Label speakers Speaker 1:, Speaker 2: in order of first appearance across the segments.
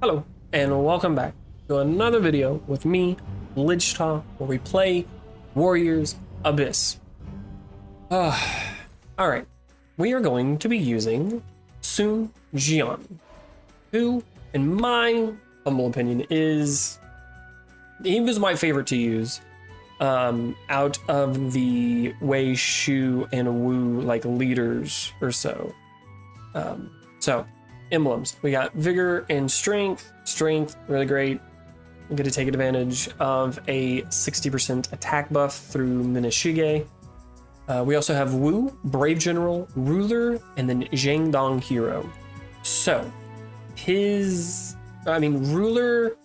Speaker 1: Hello, and welcome back to another video with me, Lichta, where we play Warriors Abyss. Alright, we are going to be using Sun Jian, who, in my humble opinion, he was my favorite to use out of the Wei, Shu, and Wu like leaders or so. Emblems. We got Vigor and Strength. Strength, really great. We get to take advantage of a 60% attack buff through Minashige. We also have Wu, Brave General, Ruler, and then Jiangdong Hero. So, Ruler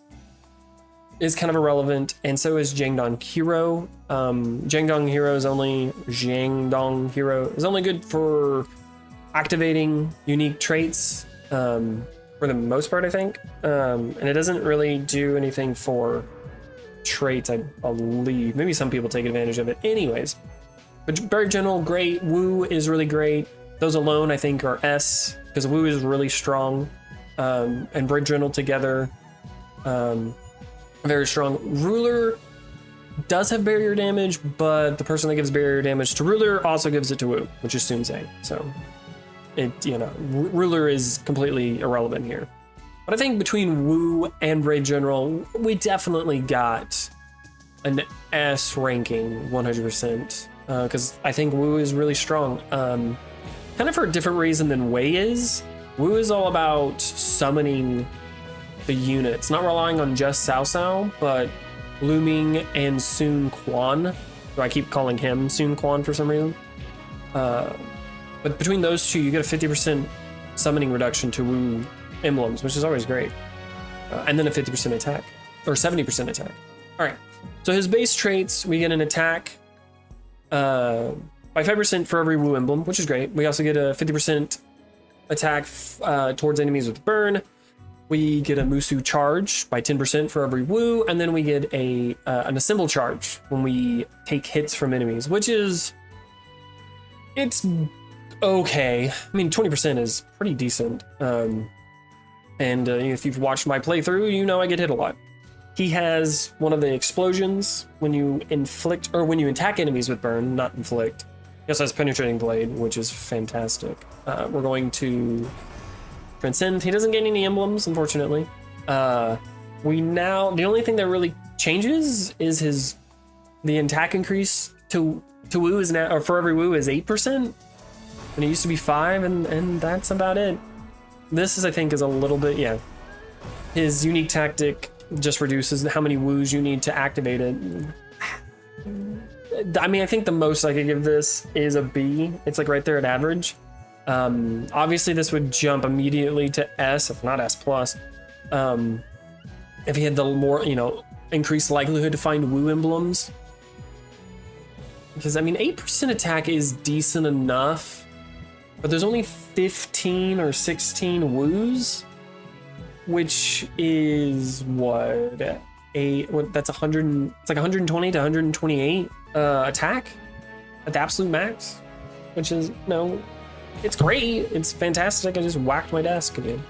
Speaker 1: is kind of irrelevant, and so is Jiangdong Hero. Jiangdong Hero is only good for activating unique traits. For the most part, I think. And it doesn't really do anything for traits, I believe. Maybe some people take advantage of it. Anyways, but Brave General, great. Wu is really great. Those alone, I think, are S, because Wu is really strong. And Brave General together, very strong. Ruler does have barrier damage, but the person that gives barrier damage to Ruler also gives it to Wu, which is Sunze. So Ruler is completely irrelevant here. But I think between Wu and Brave General, we definitely got an S ranking 100%. Because I think Wu is really strong. Kind of for a different reason than Wei is. Wu is all about summoning the units, not relying on just Cao Cao, but Luming and Sun Quan. So I keep calling him Sun Quan for some reason. But between those two, you get a 50% summoning reduction to Wu emblems, which is always great. And then a 50% attack, or 70% attack. All right, so his base traits, we get an attack by 5% for every Wu emblem, which is great. We also get a 50% attack towards enemies with burn. We get a Musou charge by 10% for every Wu, and then we get an assemble charge when we take hits from enemies, which is, it's okay. I mean, 20% is pretty decent. And if you've watched my playthrough, you know I get hit a lot. He has one of the explosions when you inflict, or when you attack enemies with burn, not inflict. He also has penetrating blade, which is fantastic. We're going to transcend. He doesn't gain any emblems, unfortunately. The only thing that really changes is the attack increase to Wu is now, or for every Wu is 8%. And it used to be 5, and that's about it. This I think, is a little bit, yeah. His unique tactic just reduces how many Wus you need to activate it. I mean, I think the most I could give this is a B. It's like right there at average. Obviously, this would jump immediately to S, if not S+. If he had the more, increased likelihood to find Wu emblems. Because, I mean, 8% attack is decent enough. But there's only 15 or 16 Wus, which is what? That's 100. It's like 120 to 128 attack at the absolute max, which is it's great. It's fantastic. I just whacked my desk again,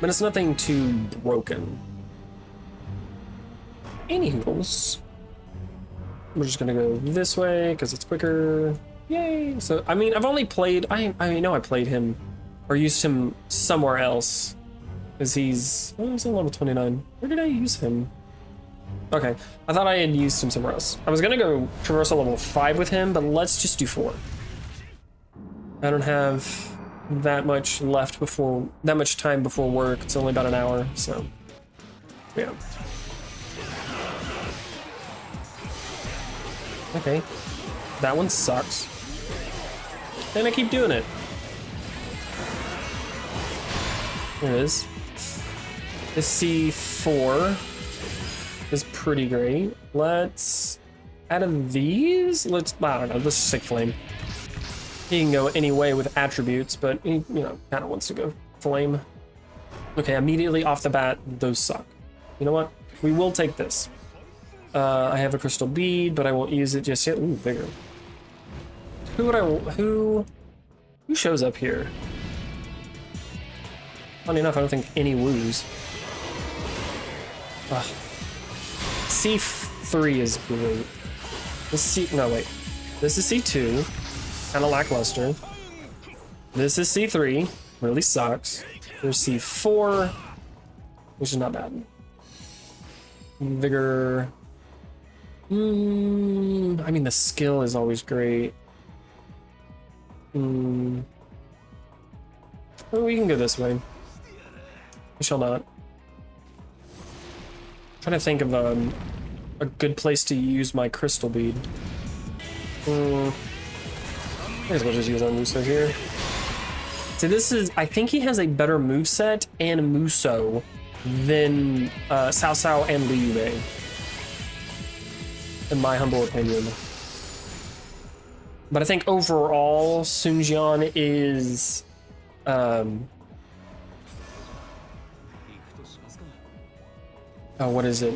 Speaker 1: but it's nothing too broken. Anywho, we're just gonna go this way because it's quicker. Yay! So, I mean, I've only played, I know I played him, or used him somewhere else, because he's on level 29. Where did I use him? Okay, I thought I had used him somewhere else. I was gonna go traversal level 5 with him, but let's just do 4. I don't have that much time before work. It's only about an hour, so, yeah. Okay, that one sucks. And I keep doing it. There it is. The C4 is pretty great. Let's, out of these, I don't know, let's stick flame. He can go any way with attributes, but he, kind of wants to go flame. Okay, immediately off the bat, those suck. You know what? We will take this. I have a crystal bead, but I won't use it just yet. Ooh, Vigor. Who shows up here? Funny enough, I don't think any woos. Ugh. C3 is great. This no wait. This is C2, kind of lackluster. This is C3, really sucks. There's C4, which is not bad. Vigor. I mean, the skill is always great. Well, we can go this way. We shall not. Trying to think of a good place to use my crystal bead. May as well just use our Musou here. So this is, I think he has a better moveset and Musou than Cao Cao and Liu Bei, in my humble opinion. But I think overall, Sun Jian is oh, what is it?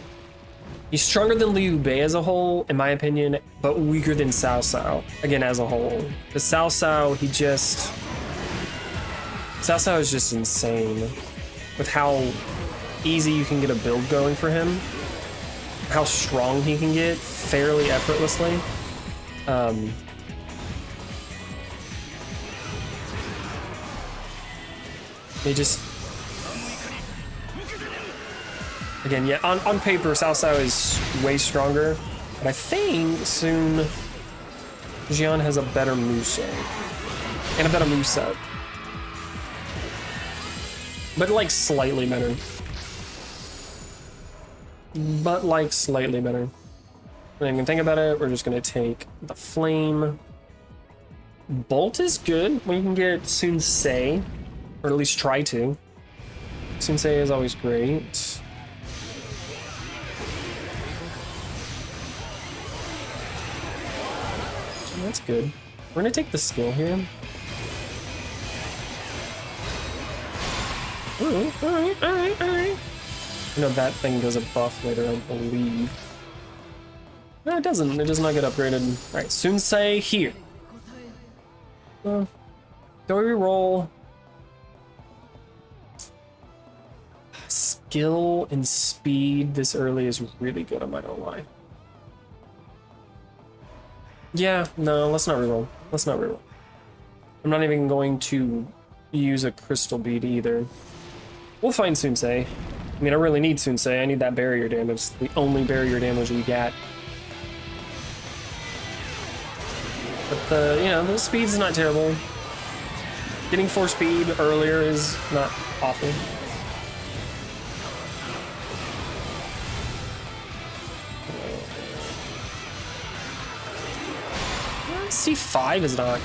Speaker 1: He's stronger than Liu Bei as a whole, in my opinion, but weaker than Cao Cao, again, as a whole. Because Cao Cao, Cao Cao is just insane with how easy you can get a build going for him, how strong he can get fairly effortlessly. They just, again, yeah, on paper, Cao Cao is way stronger, but I think Sun Jian has a better moveset and a better moveset, but like slightly better. But like slightly better. When I even think about it, we're just gonna take the flame. Bolt is good when you can get Sun Ce, or at least try to. Sun Ce is always great. That's good. We're gonna take the skill here. Alright. You know, that thing does a buff later, I believe. No, it doesn't. It does not get upgraded. Alright, Sun Ce here. Do we reroll? Skill and speed this early is really good, I'm not gonna lie. Yeah, no, let's not reroll. Let's not reroll. I'm not even going to use a crystal bead either. We'll find Sun Ce. I mean, I really need Sun Ce. I need that barrier damage. It's the only barrier damage we got. But the speed's not terrible. Getting 4 speed earlier is not awful. C5 is not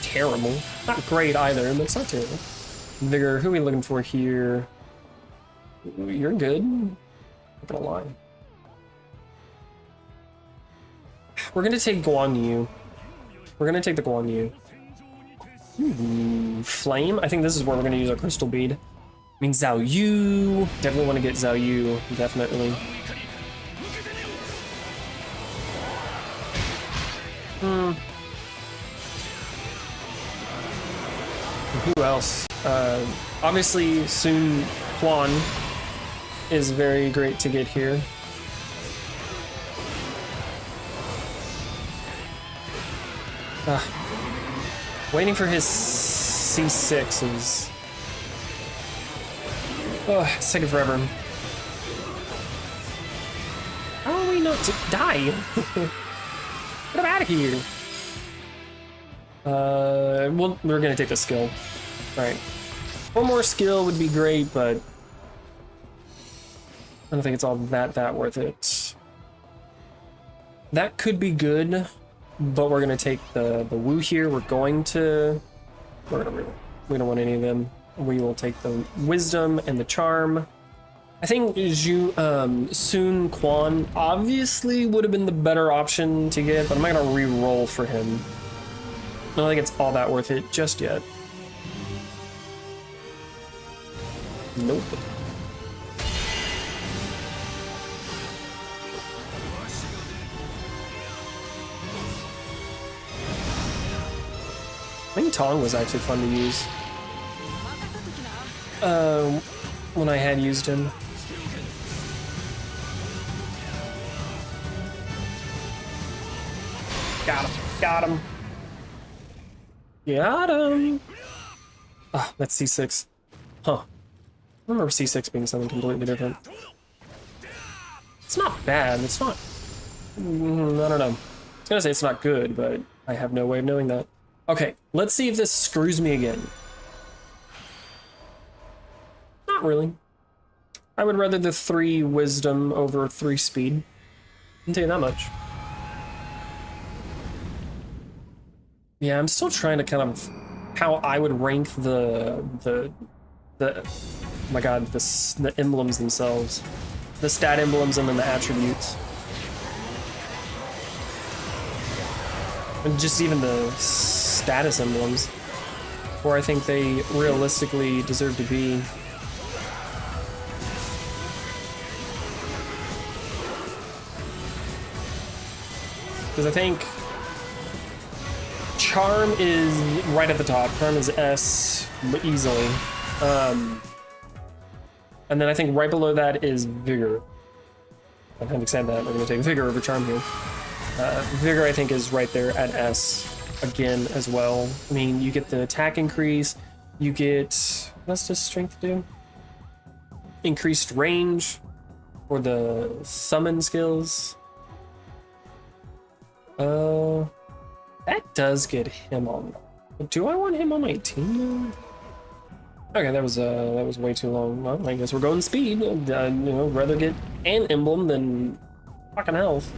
Speaker 1: terrible. Not great either, but it's not terrible. Vigor, who are we looking for here? You're good. Not gonna lie. We're gonna take Guan Yu. We're gonna take the Guan Yu. Flame? I think this is where we're gonna use our crystal bead. I mean, Zhao Yu. Definitely want to get Zhao Yu. Definitely. Who else? Obviously, Sun Quan is very great to get here. Waiting for his C6 is... Oh, it's taking forever. How are we not to die? Get him out of here! Well, we're gonna take the skill. Alright. One more skill would be great, but I don't think it's all that worth it. That could be good, but we're gonna take the Wu here. We don't want any of them. We will take the Wisdom and the Charm. I think Sun Quan obviously would have been the better option to get, but I'm not gonna re-roll for him. I don't think it's all that worth it just yet. Nope. I think Tong was actually fun to use. when I had used him. Got him. Got him. Got him. Ah, that's C6. Huh. I remember C6 being something completely different. It's not bad. It's not... I don't know. I was gonna say it's not good, but I have no way of knowing that. Okay, let's see if this screws me again. Not really. I would rather the 3 wisdom over 3 speed. I'll tell you that much. Yeah, I'm still trying to kind of how I would rank the oh my god, the emblems themselves. The stat emblems and then the attributes. And just even the status emblems, where I think they realistically deserve to be. Because I think Charm is right at the top. Charm is S, but easily. And then I think right below that is Vigor. Having said that, we're going to take Vigor over Charm here. Vigor, I think, is right there at S again as well. I mean, you get the attack increase. You get... What's does strength do? Increased range for the summon skills. That does get him on. Do I want him on my team? Okay, that was way too long. Well, I guess we're going speed. You know, rather get an emblem than fucking health.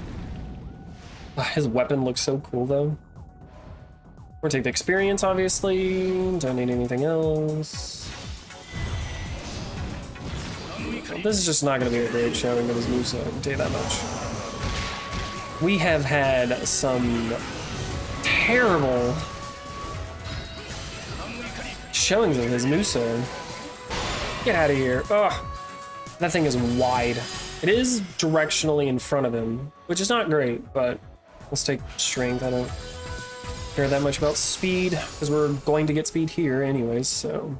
Speaker 1: His weapon looks so cool though. We'll take the experience, obviously. Don't need anything else. This is just not going to be a great showing of his moveset, I can tell you that much. We have had some terrible showings of his Musou. Get out of here. Ugh. That thing is wide. It is directionally in front of him, which is not great, but let's take strength. I don't care that much about speed, because we're going to get speed here anyways, so...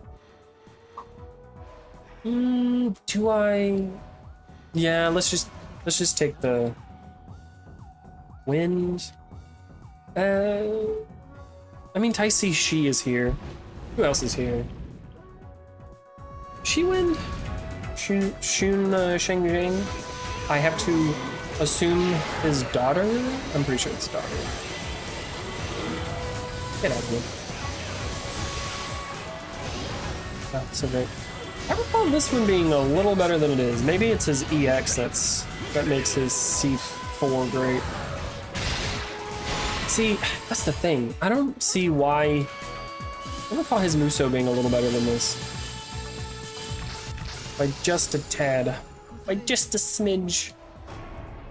Speaker 1: do I... Yeah, let's just take the... Wind... I mean, Taisi Shi is here. Who else is here? Shi Wind? Shun Shengjing? I have to assume his daughter? I'm pretty sure it's daughter. Get out of here. Oh, so great. I recall this one being a little better than it is. Maybe it's his EX that makes his C4 great. See, that's the thing. I don't see why... I don't recall his Musou being a little better than this. By just a tad. By just a smidge.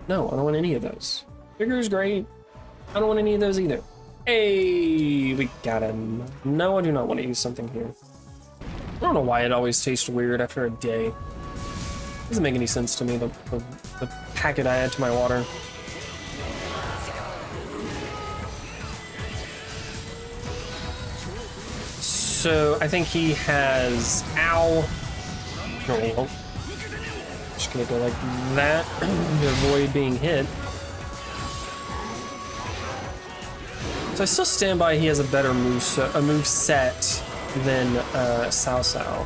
Speaker 1: No, I don't want any of those. Vigor is great. I don't want any of those either. Hey, we got him. No, I do not want to use something here. I don't know why it always tastes weird after a day. Doesn't make any sense to me, the packet I add to my water. So I think he has ow. No, just gonna go like that to avoid being hit. So I still stand by he has a better move set than Cao Cao.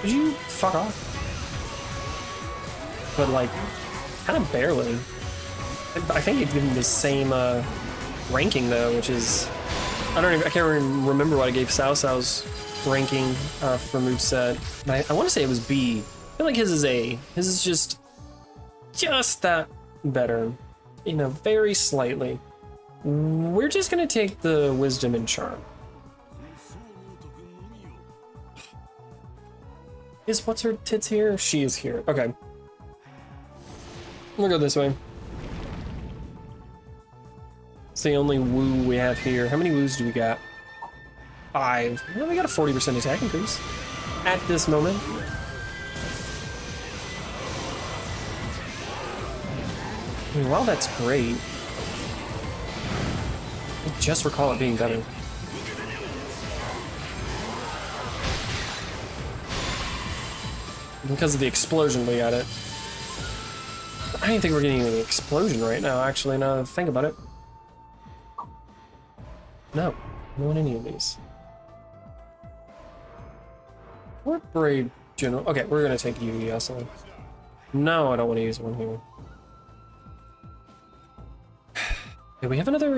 Speaker 1: Could you fuck off? But like, kind of barely. I think he'd given the same ranking though, which is I can't even remember what I gave Cao Cao's ranking for moveset. I want to say it was B. I feel like his is A. His is just that better, you know, very slightly. We're just gonna take the wisdom and charm. What's her tits here? She is here. Okay. We'll go this way. It's the only woo we have here. How many woos do we got? 5. Well, we got a 40% attack increase at this moment. I mean, well, that's great. I just recall it being better. Because of the explosion we got it. I don't even think we're getting any explosion right now, actually, now that I think about it. No, I don't want any of these. What Brave General? Okay, we're gonna take you, yes. No, I don't want to use one here. Okay, we have another...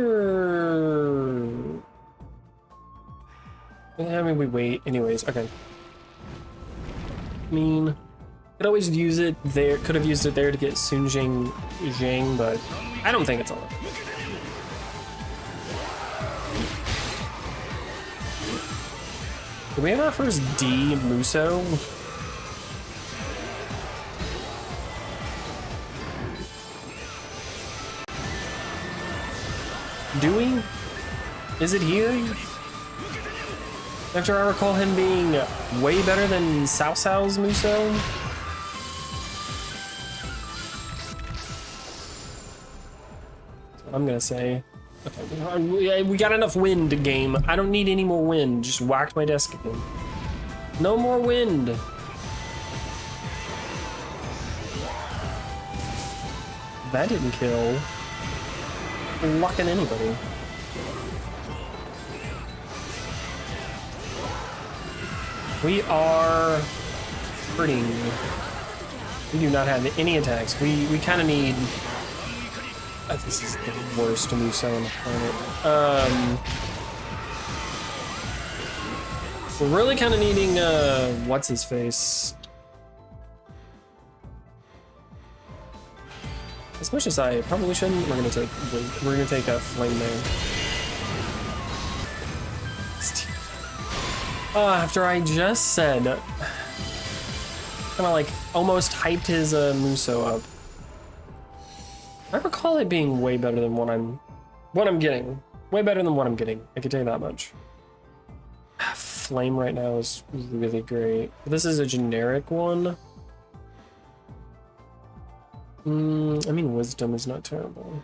Speaker 1: I mean, we wait anyways, okay. I mean, could always use it there, could have used it there to get Sun Jing, but I don't think it's on. Do we have our first D Musou? Do we? Is it here? After I recall him being way better than Cao Cao's Musou? That's what I'm gonna say. Okay, we got enough wind, game. I don't need any more wind. Just whacked my desk again. No more wind. That didn't kill. Lucking anybody. We are hurting. We do not have any attacks. We kind of need... this is the worst Musou on the planet. We're really kind of needing, what's his face? As much as I probably shouldn't, we're gonna take a Flame Man. After I just said, kind of like almost hyped his Musou up. I recall it being way better than what I'm getting. Way better than what I'm getting. I can tell you that much. Flame right now is really great. This is a generic one. I mean, Wisdom is not terrible.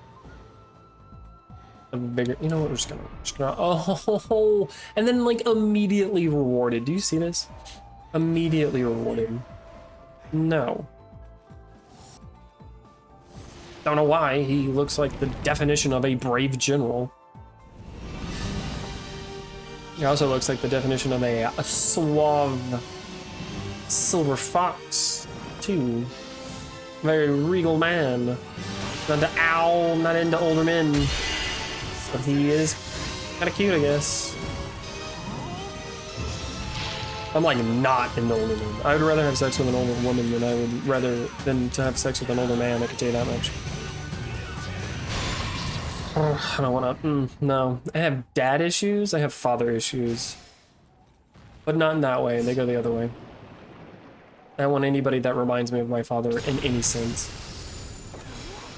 Speaker 1: A bigger, you know what? We're just gonna. Oh, and then like immediately rewarded. Do you see this? Immediately rewarded. No. Don't know why. He looks like the definition of a brave general. He also looks like the definition of a suave silver fox, too. Very regal man. Not into owl, not into older men. But he is kind of cute, I guess. I'm like not into older men. I would rather have sex with an older woman than I would rather than to have sex with an older man, I can tell you that much. I don't want to, no. I have dad issues, I have father issues. But not in that way, they go the other way. I don't want anybody that reminds me of my father in any sense.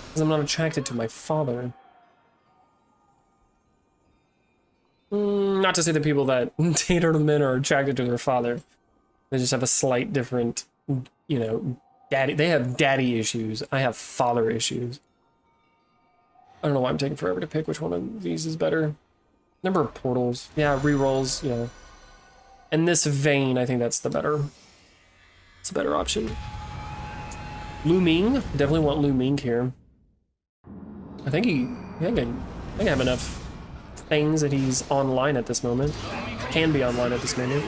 Speaker 1: Because I'm not attracted to my father. Not to say that people that date older men are attracted to their father. They just have a slight different, you know, daddy. They have daddy issues. I have father issues. I don't know why I'm taking forever to pick which one of these is better. Number of portals. Yeah, rerolls, you know. In this vein, I think that's the better. It's a better option. Lu Ming. Definitely want Lu Ming here. I think I have enough things that he's online at this moment. Can be online at this moment.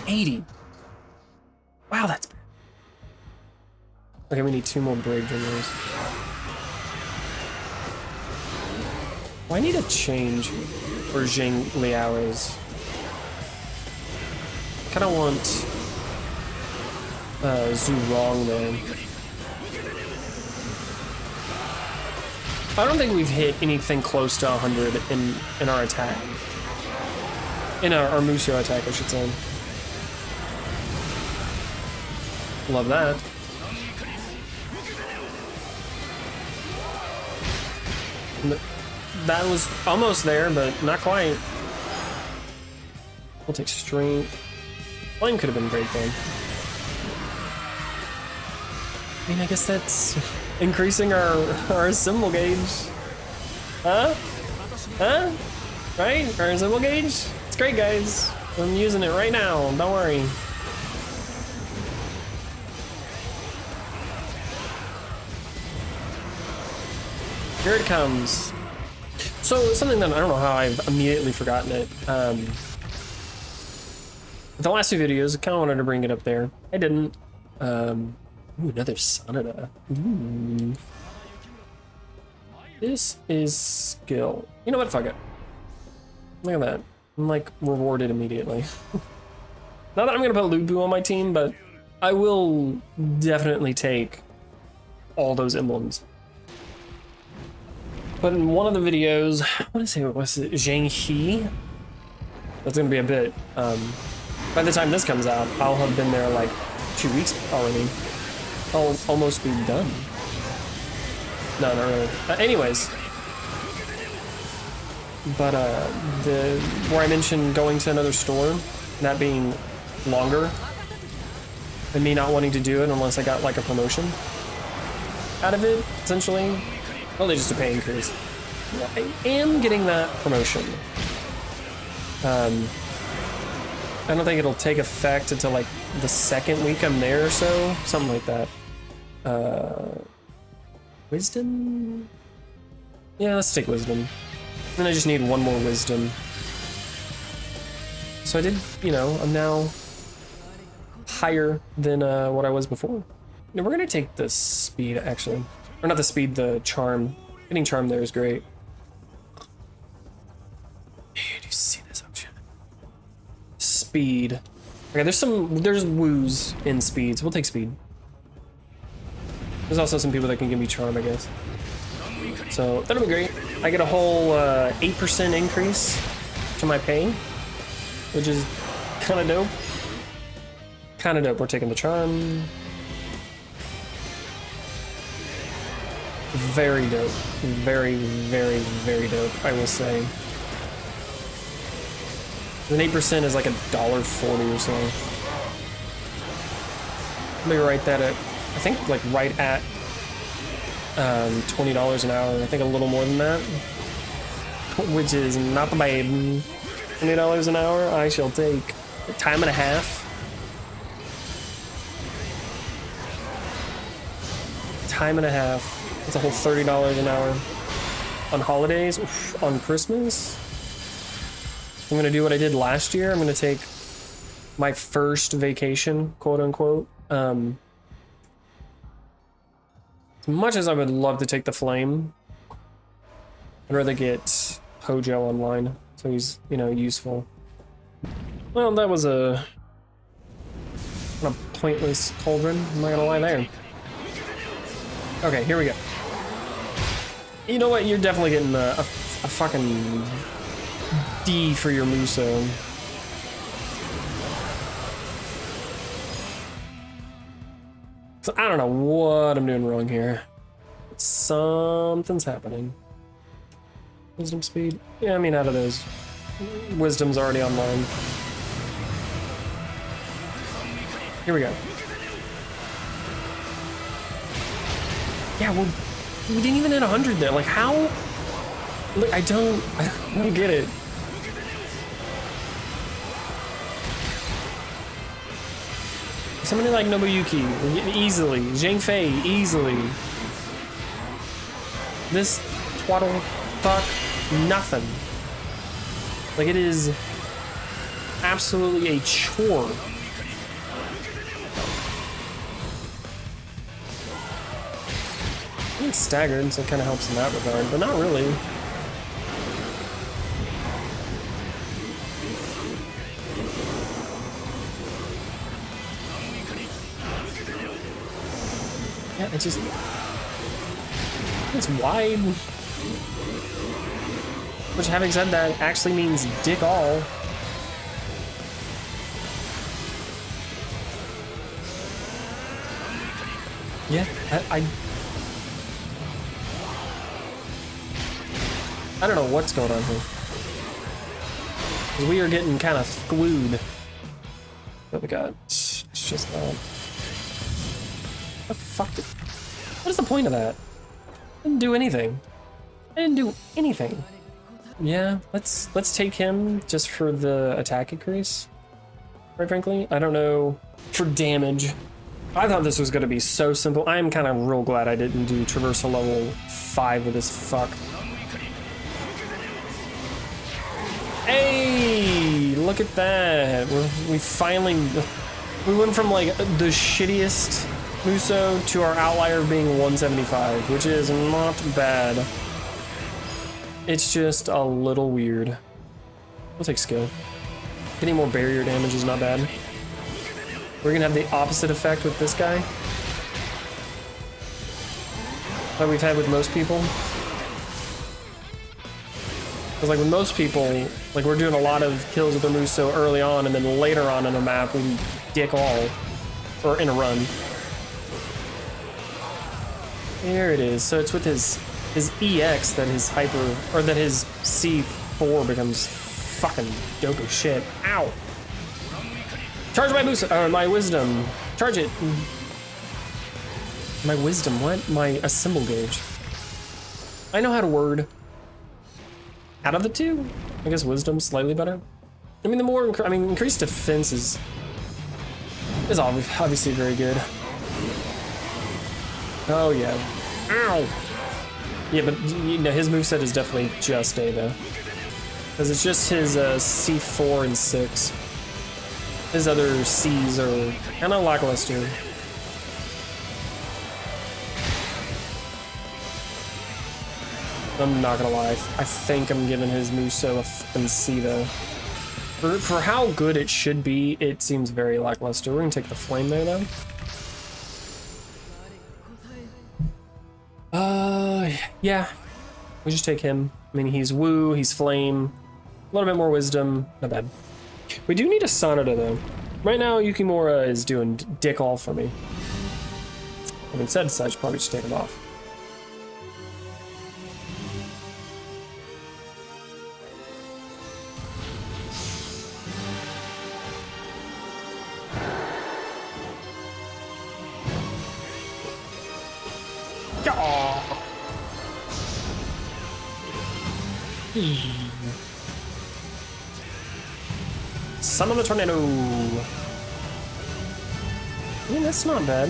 Speaker 1: 80. Wow, that's bad. Okay, we need 2 more brave generals. Well, I need a change for Jing Liao's. I kind of want Zhu Rong there. I don't think we've hit anything close to 100 in our attack. In our Musou attack, I should say. Love that. That was almost there, but not quite. We'll take strength. Flame could have been great then. I mean, I guess that's increasing our symbol gauge. Huh? Huh? Right? Or symbol gauge? It's great, guys. I'm using it right now. Don't worry. Here it comes. So something that I don't know how I've immediately forgotten it. The last two videos, I kind of wanted to bring it up there. I didn't. Ooh, another Sanada. Ooh. This is skill. You know what? Fuck it. Look at that. I'm like rewarded immediately. Not that I'm gonna put Lubu on my team, but I will definitely take all those emblems. But in one of the videos, I want to say it was Jiangdong. That's gonna be a bit. By the time this comes out, I'll have been there like 2 weeks already. I'll almost be done. No, not really. Anyways, but where I mentioned going to another store, that being longer, and me not wanting to do it unless I got like a promotion out of it, essentially. Really just a pay increase. I am getting that promotion. I don't think it'll take effect until like the second week I'm there or so, something like that. Wisdom? Yeah, let's take wisdom. Then I just need one more wisdom. So I did, you know, I'm now higher than what I was before. No, we're gonna take the speed actually. Or not the speed, the charm. Getting charm there is great. Do you see this option? Speed. Okay, there's woos in speeds. We'll take speed. There's also some people that can give me charm, I guess. So that'll be great. I get a whole 8% increase to my pay, which is kind of dope. Kind of dope. We're taking the charm. Very dope. Very, very, very dope, I will say. And 8% is like $1.40 or so. Let me write that at, I think like right at $20 an hour. I think a little more than that, which is not bad. $20 an hour, I shall take. Time and a half. Time and a half. It's a whole $30 an hour. On holidays, oof, on Christmas. I'm gonna do what I did last year. I'm gonna take my first vacation, quote unquote. As much as I would love to take the flame, I'd rather get Hojo online, so he's, you know, useful. Well, that was a pointless cauldron. I'm not gonna lie there. Okay, here we go. You know what? You're definitely getting a fucking D for your Musou. So I don't know what I'm doing wrong here. But something's happening. Wisdom speed? Yeah, I mean, out of those, wisdom's already online. Here we go. Yeah, well, we didn't even hit 100 there. Like, how? Look, I don't get it. Somebody like Nobuyuki, easily. Zhang Fei, easily. This twaddle fuck nothing. Like, it is absolutely a chore. It's staggered, so it kind of helps in that regard, but not really. Yeah, it just... it's wide. Which, having said that, actually means dick all. Yeah, I don't know what's going on here. 'Cause we are getting kind of screwed. What we got? It's just that. What the fuck? What is the point of that? Didn't do anything. I didn't do anything. Yeah, let's take him just for the attack increase. Quite frankly, I don't know. For damage, I thought this was gonna be so simple. I am kind of real glad I didn't do traversal level 5 with this fuck. Hey, look at that. We finally, we went from like the shittiest Musou to our outlier being 175, which is not bad. It's just a little weird. We'll take skill. Getting more barrier damage is not bad. We're gonna have the opposite effect with this guy that we've had with most people. Because like with most people, like we're doing a lot of kills with the Musou early on, and then later on in the map we dick all, or in a run. There it is. So it's with his EX that his hyper, or that his C4 becomes fucking dope as shit. Ow! Charge my Musou, or my wisdom. Charge it. My wisdom, what? My assemble gauge. I know how to word. Out of the two, I guess wisdom's slightly better. I mean, the more, increased defense is obviously very good. Oh yeah. Ow! Yeah, but you know, his moveset is definitely just A though. Because it's just his C4 and 6. His other C's are kind of lackluster. I'm not gonna lie, I think I'm giving his Musou a fucking C though. For how good it should be, it seems very lackluster. We're gonna take the flame there though. Yeah, we just take him. I mean, he's Wu, he's flame, a little bit more wisdom, not bad. We do need a Sonata though. Right now, Yukimura is doing dick all for me. Having said such, probably should take him off. Son of a tornado. I mean, that's not bad.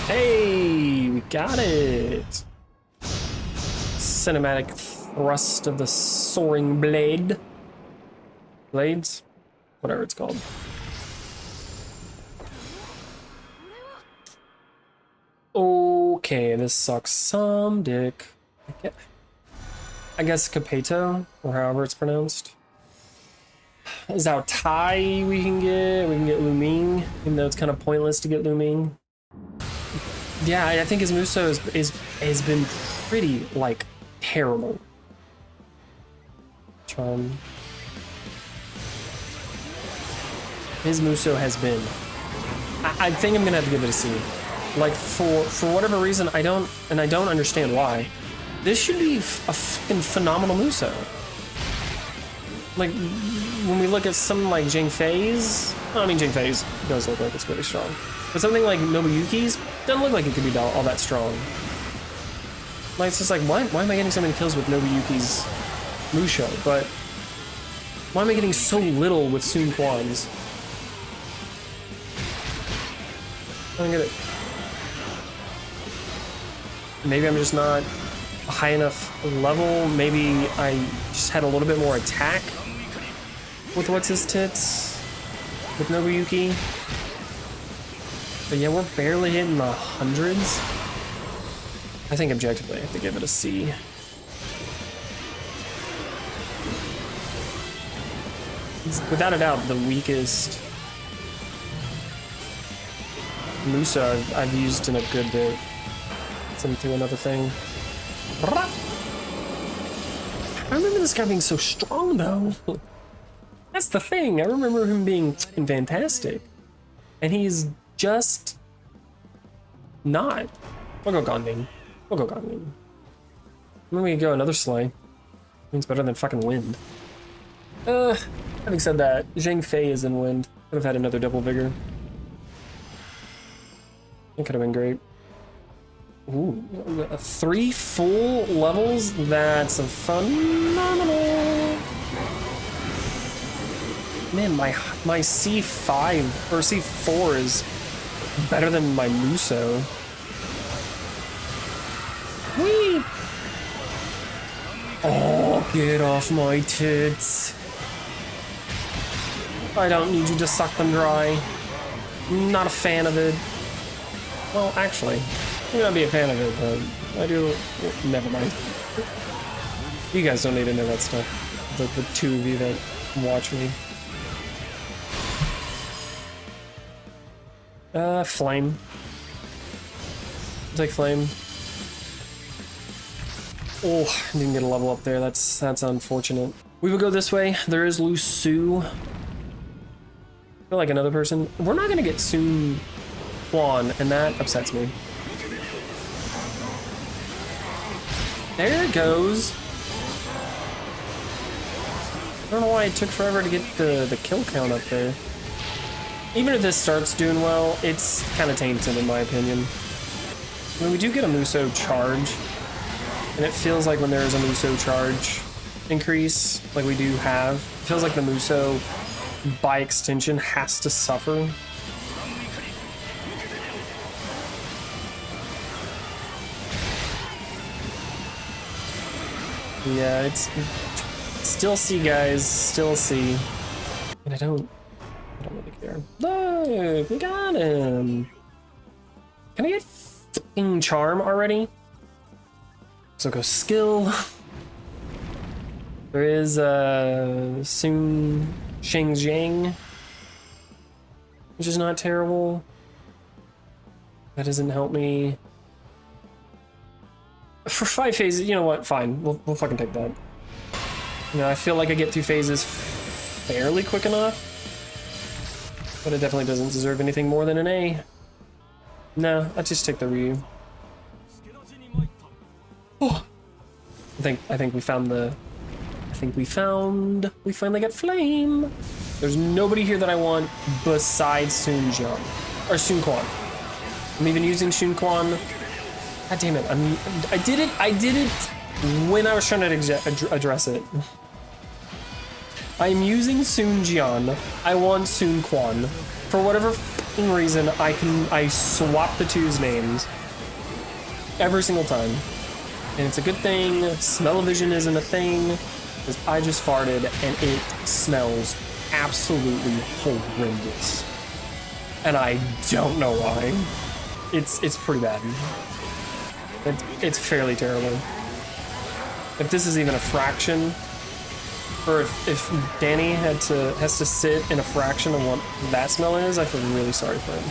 Speaker 1: Hey, we got it. Cinematic thrust of the soaring blade. Blades? Whatever it's called. Okay, this sucks some dick. I guess Capeto, or however it's pronounced. Is our Tai we can get? We can get Luming, even though it's kind of pointless to get Luming. Yeah, I think his Musou has been pretty, like, terrible. Charm. His Musou has been. I think I'm gonna have to give it a C. Like, for whatever reason, I don't understand why. This should be a fucking phenomenal Musou. Like, when we look at something like Jing Fei's, I mean, Jing Fei's does look like it's really strong. But something like Nobuyuki's doesn't look like it could be all that strong. Like, it's just like, why am I getting so many kills with Nobuyuki's Musou, but why am I getting so little with Sun Quan's? I don't get it. Maybe I'm just not a high enough level. Maybe I just had a little bit more attack with what's his tits with Nobuyuki. But yeah, we're barely hitting the hundreds. I think objectively I have to give it a C. It's without a doubt the weakest Musou I've used in a good bit. Into another thing. I remember this guy being so strong though. That's the thing. I remember him being fantastic. And he's just not. We'll go Gonding. We'll go Gonding. Then we can go another Slay. Means better than fucking Wind. Having said that, Zhang Fei is in Wind. Could have had another double Vigor. It could have been great. Ooh, 3 full levels? That's a phenomenal. Man, my C5 or C4 is better than my Musou. Whee! Oh, get off my tits. I don't need you to suck them dry. Not a fan of it. Well, actually, I may not be a fan of it, but I do. Never mind. You guys don't need to know that stuff. The 2 of you that watch me. Flame. I'll take flame. Oh, didn't get a level up there. That's unfortunate. We will go this way. There is Musou. I feel like another person. We're not gonna get Sun Quan, and that upsets me. There it goes. I don't know why it took forever to get the kill count up there. Even if this starts doing well, it's kind of tainted in my opinion. I mean, we do get a Musou charge, and it feels like when there is a Musou charge increase, like we do have, it feels like the Musou, by extension, has to suffer. Yeah, it's still C, guys, still C. And I don't really care. Look, we got him. Can I get f***ing charm already? So go skill. There is Sun Shengjiang, which is not terrible. That doesn't help me. For 5 phases, you know what? Fine, we'll fucking take that. You know, I feel like I get through phases fairly quick enough. But it definitely doesn't deserve anything more than an A. No, I'll just take the Ryu. Oh. I think we found the... we finally got flame. There's nobody here that I want besides Sun Jiang. Or Sun Quan. I'm even using Sun Quan. God damn it, I did it when I was trying to address it. I'm using Sun Jian. I want Sun Quan. For whatever reason, I swap the two's names every single time. And it's a good thing. Smell-o-vision isn't a thing, because I just farted and it smells absolutely horrendous. And I don't know why. It's pretty bad. It's fairly terrible. If this is even a fraction, or if Danny has to sit in a fraction of what that smell is, I feel really sorry for him.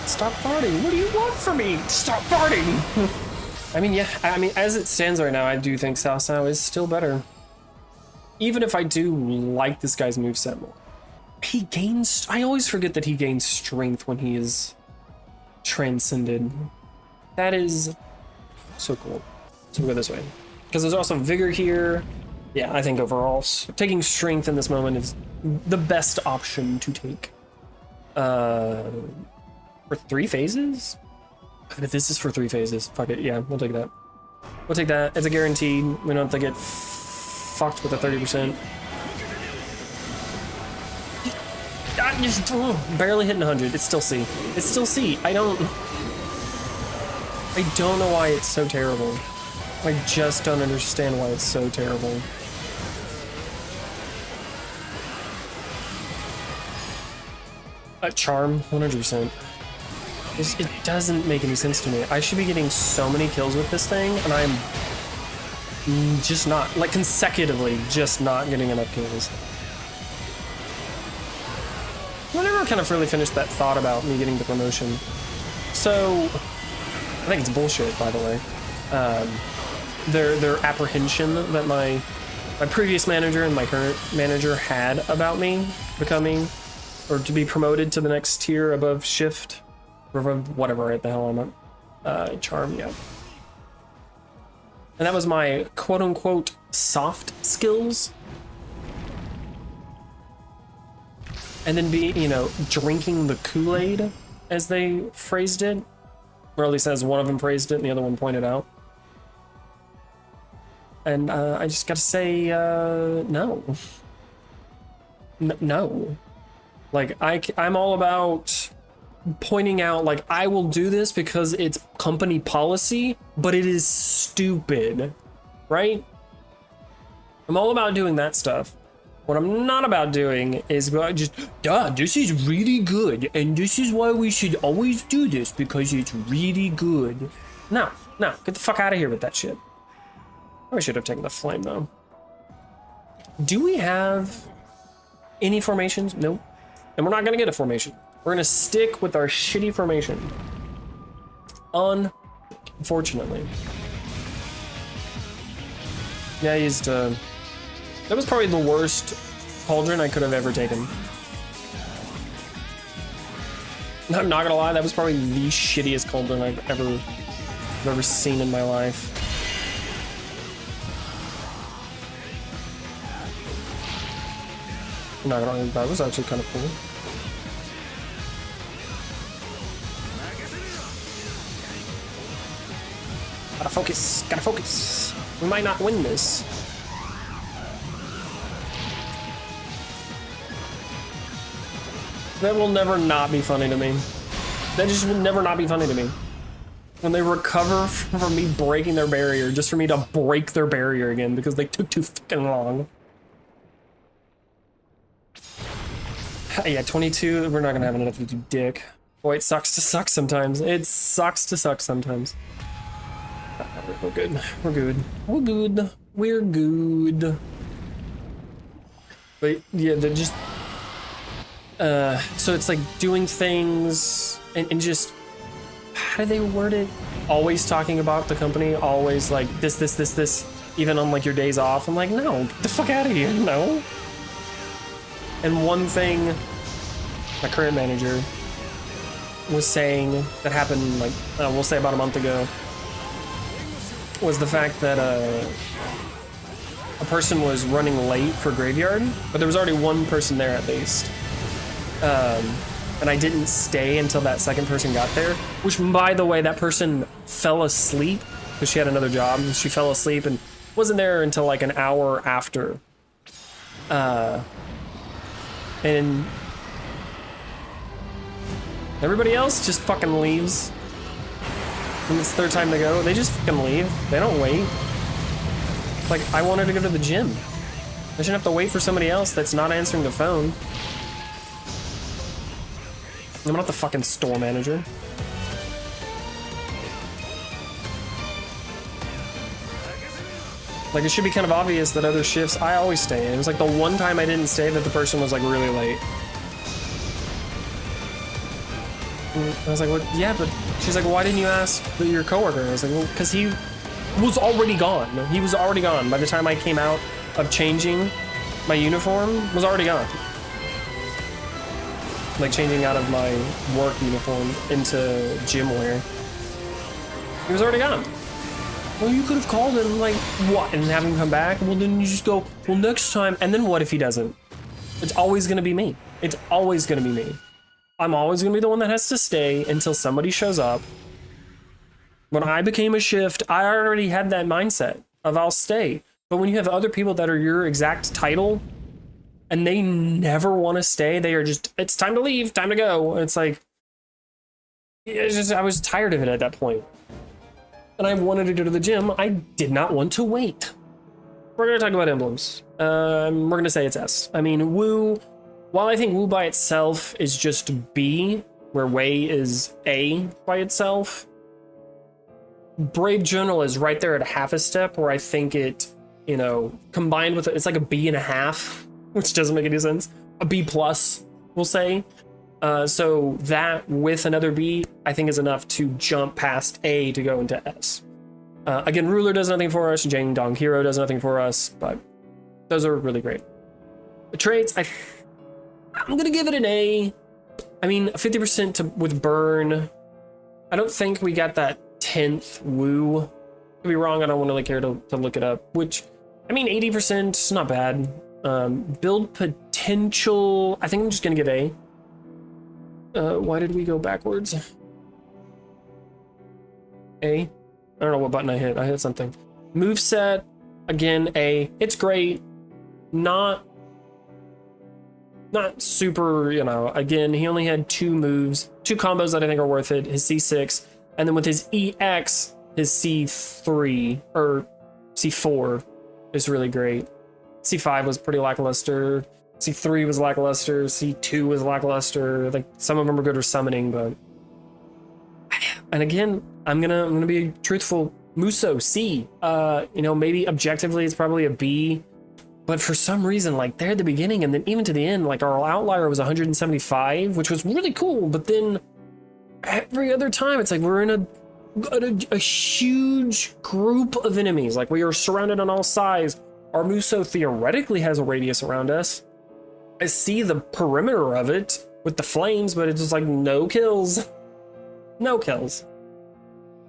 Speaker 1: Stop farting. What do you want from me? Stop farting. I mean, yeah, as it stands right now, I do think Cao Cao is still better. Even if I do like this guy's moveset more. He gains, I always forget that he gains strength when he is transcended. That is so cool. So we'll go this way. Because there's also Vigor here. Yeah, I think overall, taking strength in this moment is the best option to take. For 3 phases? If this is for 3 phases, fuck it, yeah, we'll take that. We'll take that, it's a guaranteed. We don't have to get fucked with a 30%. Barely hitting 100, it's still C. It's still C, I don't know why it's so terrible. I just don't understand why it's so terrible. Charm, 100%. It doesn't make any sense to me. I should be getting so many kills with this thing, and I'm just not, like consecutively, just not getting enough kills. I never kind of really finished that thought about me getting the promotion. So, I think it's bullshit, by the way. Their apprehension that my previous manager and my current manager had about me becoming, or to be promoted to the next tier above shift, or whatever the hell I'm at, charm, yeah. And that was my quote-unquote soft skills. And then drinking the Kool-Aid, as they phrased it. Or at least as one of them praised it and the other one pointed out. And I just gotta say, no. No. Like, I'm all about pointing out, like, I will do this because it's company policy, but it is stupid, right? I'm all about doing that stuff. What I'm not about doing is just, this is really good, and this is why we should always do this, because it's really good. No, get the fuck out of here with that shit. I should have taken the flame, though. Do we have any formations? Nope. And we're not gonna get a formation. We're gonna stick with our shitty formation. Unfortunately. Yeah, I used, that was probably the worst cauldron I could have ever taken. I'm not gonna lie, that was probably the shittiest cauldron I've ever seen in my life. I'm not gonna lie, that was actually kind of cool. Gotta focus. We might not win this. That will never not be funny to me. That just will never not be funny to me. When they recover from me breaking their barrier, just for me to break their barrier again because they took too fucking long. Yeah, 22, we're not gonna have enough to do dick. Boy, it sucks to suck sometimes. It sucks to suck sometimes. We're good. We're good. We're good. We're good. But yeah, they're just... so it's like doing things and just... How do they word it? Always talking about the company, always like this, even on like your days off. I'm like, no, get the fuck out of here, no. And one thing my current manager was saying that happened like, we'll say about a month ago, was the fact that a person was running late for graveyard, but there was already one person there at least. And I didn't stay until that second person got there, which, by the way, that person fell asleep because she had another job. She fell asleep and wasn't there until like an hour after. And everybody else just fucking leaves. When it's their time to go, they just fucking leave. They don't wait. Like, I wanted to go to the gym. I shouldn't have to wait for somebody else that's not answering the phone. I'm not the fucking store manager. Like, it should be kind of obvious that other shifts, I always stay. It was like the one time I didn't stay that the person was like really late. And I was like, well, yeah, but she's like, why didn't you ask your coworker? I was like, well, because he was already gone. He was already gone. By the time I came out of changing my uniform, was already gone. Like changing out of my work uniform into gym wear. He was already gone. Well, you could have called him, like, what, and have him come back? Well, then you just go, well, next time, and then what if he doesn't? It's always gonna be me. It's always gonna be me. I'm always gonna be the one that has to stay until somebody shows up. When I became a shift, I already had that mindset of I'll stay. But when you have other people that are your exact title, and they never want to stay, they are just, it's time to leave, time to go. And it's like, it's just, I was tired of it at that point. And I wanted to go to the gym. I did not want to wait. We're going to talk about emblems. We're going to say it's S. I mean, Wu, while I think Wu by itself is just B, where Wei is A by itself, Brave General is right there at a half a step where I think it, you know, combined with, it's like a B.5, which doesn't make any sense. A B plus, we'll say. So that with another B, I think is enough to jump past A to go into S. Again, Ruler does nothing for us. Jiangdong Hero does nothing for us, but those are really great. The traits, I'm gonna give it an A. I mean, 50% with Burn. I don't think we got that 10th Woo. Could be wrong, I don't really care to look it up, which, I mean, 80% is not bad. Build potential, I think I'm just gonna give A. Why did we go backwards? A. I don't know what button I hit. I hit something. Moveset, again, A. It's great. Not super, you know, again, he only had 2 moves, 2 combos that I think are worth it. His C6, and then with his EX, his C3, or C4 is really great. C5 was pretty lackluster. C3 was lackluster. C2 was lackluster. Like, some of them are good for summoning, but... And again, I'm gonna be truthful. Musou, C. You know, maybe objectively it's probably a B, but for some reason, like, there at the beginning and then even to the end, like, our outlier was 175, which was really cool, but then every other time it's like we're in a huge group of enemies. Like, we are surrounded on all sides. Our Musou theoretically has a radius around us. I see the perimeter of it with the flames, but it's just like no kills. No kills.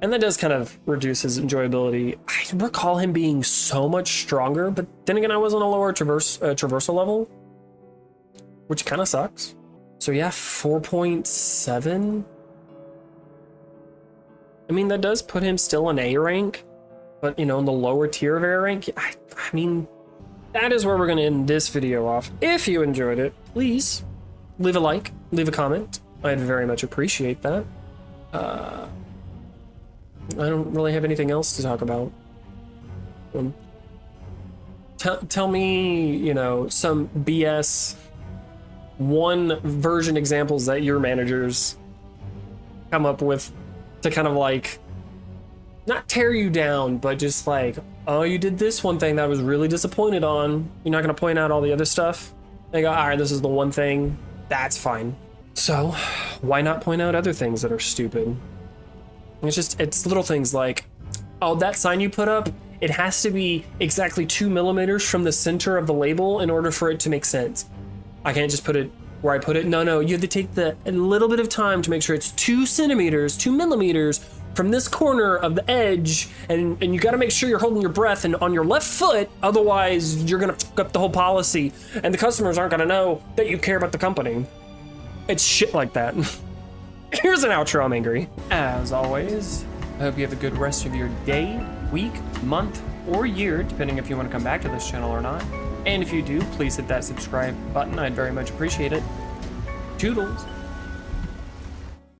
Speaker 1: And that does kind of reduce his enjoyability. I recall him being so much stronger, but then again, I was on a lower traversal level, which kind of sucks. So yeah, 4.7. I mean, that does put him still in A rank, but you know, in the lower tier of A rank, I mean, that is where we're going to end this video off. If you enjoyed it, please leave a like, leave a comment. I'd very much appreciate that. I don't really have anything else to talk about. Tell me, you know, some BS 1 version examples that your managers come up with to kind of like, not tear you down, but just like, oh, you did this one thing that I was really disappointed on. You're not going to point out all the other stuff. They go, all right, this is the one thing. That's fine. So why not point out other things that are stupid? It's little things like, oh, that sign you put up, it has to be exactly 2 millimeters from the center of the label in order for it to make sense. I can't just put it where I put it. No, you have to take a little bit of time to make sure it's 2 centimeters, 2 millimeters from this corner of the edge, and you got to make sure you're holding your breath and on your left foot, otherwise you're gonna fuck up the whole policy, and the customers aren't gonna know that you care about the company. It's shit like that. Here's an outro, I'm angry. As always, I hope you have a good rest of your day, week, month, or year, depending if you want to come back to this channel or not. And if you do, please hit that subscribe button. I'd very much appreciate it. Toodles.